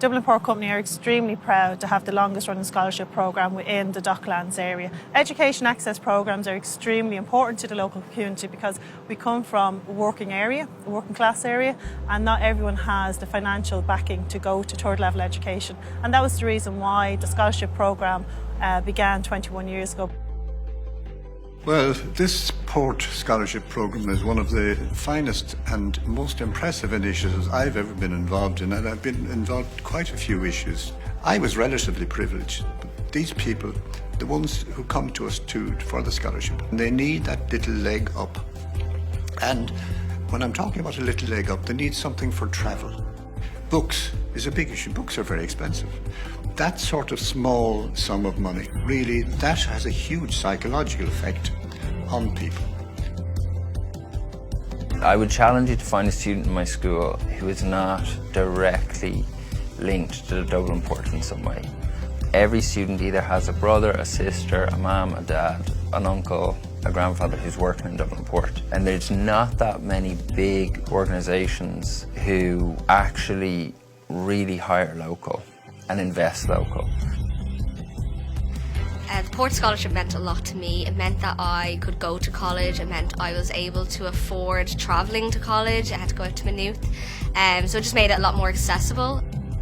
Dublin Port Company are extremely proud to have the longest running scholarship programme within the Docklands area. Education access programmes are extremely important to the local community because we come from a working class area, and not everyone has the financial backing to go to third level education. And that was the reason why the scholarship programme began 21 years ago. Well, this Port Scholarship Programme is one of the finest and most impressive initiatives I've ever been involved in, and I've been involved in quite a few issues. I was relatively privileged. These people, the ones who come to us for the scholarship, they need that little leg up. And when I'm talking about a little leg up, they need something for travel. Books is a big issue. Books are very expensive. That sort of small sum of money, really, that has a huge psychological effect on people. I would challenge you to find a student in my school who is not directly linked to the Dublin Port in some way. Every student either has a brother, a sister, a mum, a dad, an uncle, a grandfather who's working in Dublin Port. And there's not that many big organisations who actually really hire local and invest local. The Port Scholarship meant a lot to me. It meant that I could go to college. It meant I was able to afford travelling to college. I had to go out to Maynooth. So it just made it a lot more accessible.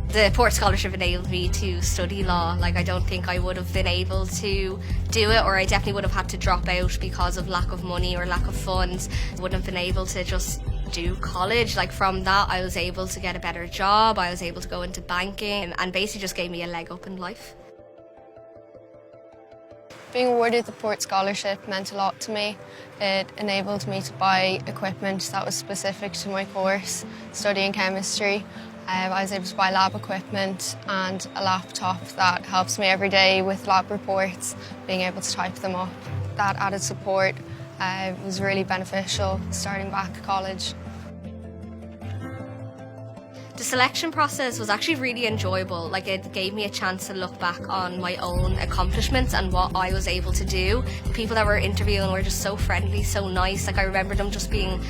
The Port Scholarship enabled me to study law. I don't think I would have been able to do it, or I definitely would have had to drop out because of lack of money or lack of funds. I wouldn't have been able to just do college. From that, I was able to get a better job. I was able to go into banking, and basically just gave me a leg up in life. Being awarded the Port Scholarship meant a lot to me. It enabled me to buy equipment that was specific to my course, studying chemistry. I was able to buy lab equipment and a laptop that helps me every day with lab reports, being able to type them up. That added support was really beneficial starting back college. The selection process was actually really enjoyable. It gave me a chance to look back on my own accomplishments and what I was able to do. The people that were interviewing were just so friendly, so nice. I remember them just being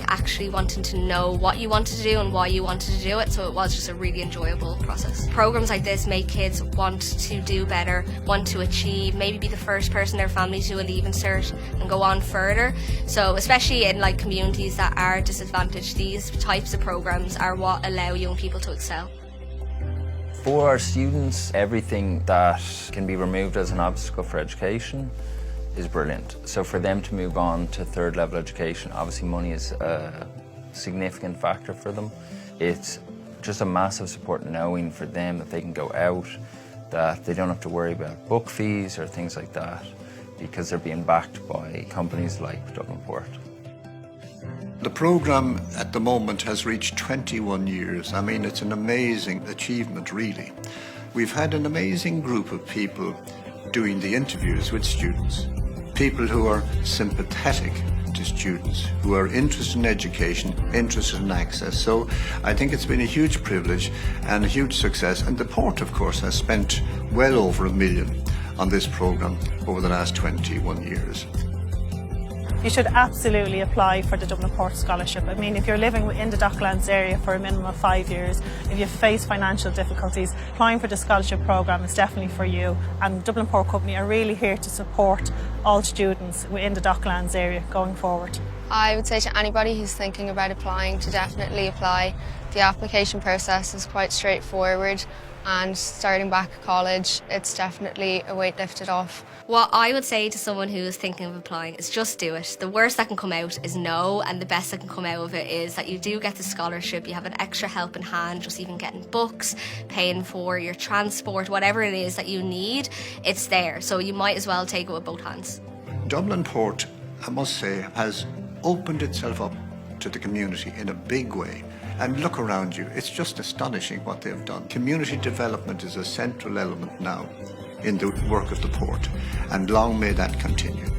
actually wanting to know what you wanted to do and why you wanted to do it, so it was just a really enjoyable process. Programs like this make kids want to do better, want to achieve, maybe be the first person in their family to do a Leaving Cert and go on further. So especially in communities that are disadvantaged, these types of programs are what allow young people to excel. For our students, everything that can be removed as an obstacle for education is brilliant. So for them to move on to third level education, obviously money is a significant factor for them. It's just a massive support knowing for them that they can go out, that they don't have to worry about book fees or things like that, because they're being backed by companies like Dublin Port. The programme at the moment has reached 21 years. I mean, it's an amazing achievement, really. We've had an amazing group of people doing the interviews with students. People who are sympathetic to students, who are interested in education, interested in access. So I think it's been a huge privilege and a huge success. And the Port, of course, has spent well over $1 million on this programme over the last 21 years. You should absolutely apply for the Dublin Port Scholarship. I mean, if you're living in the Docklands area for a minimum of 5 years, if you face financial difficulties, applying for the scholarship programme is definitely for you. And Dublin Port Company are really here to support all students within the Docklands area going forward. I would say to anybody who's thinking about applying to definitely apply. The application process is quite straightforward, and starting back at college, it's definitely a weight lifted off. What I would say to someone who is thinking of applying is just do it. The worst that can come out is no, and the best that can come out of it is that you do get the scholarship, you have an extra help in hand, just even getting books, paying for your transport, whatever it is that you need, it's there. So you might as well take it with both hands. Dublin Port, I must say, has opened itself up to the community in a big way. And look around you, it's just astonishing what they've done. Community development is a central element now in the work of the Port, and long may that continue.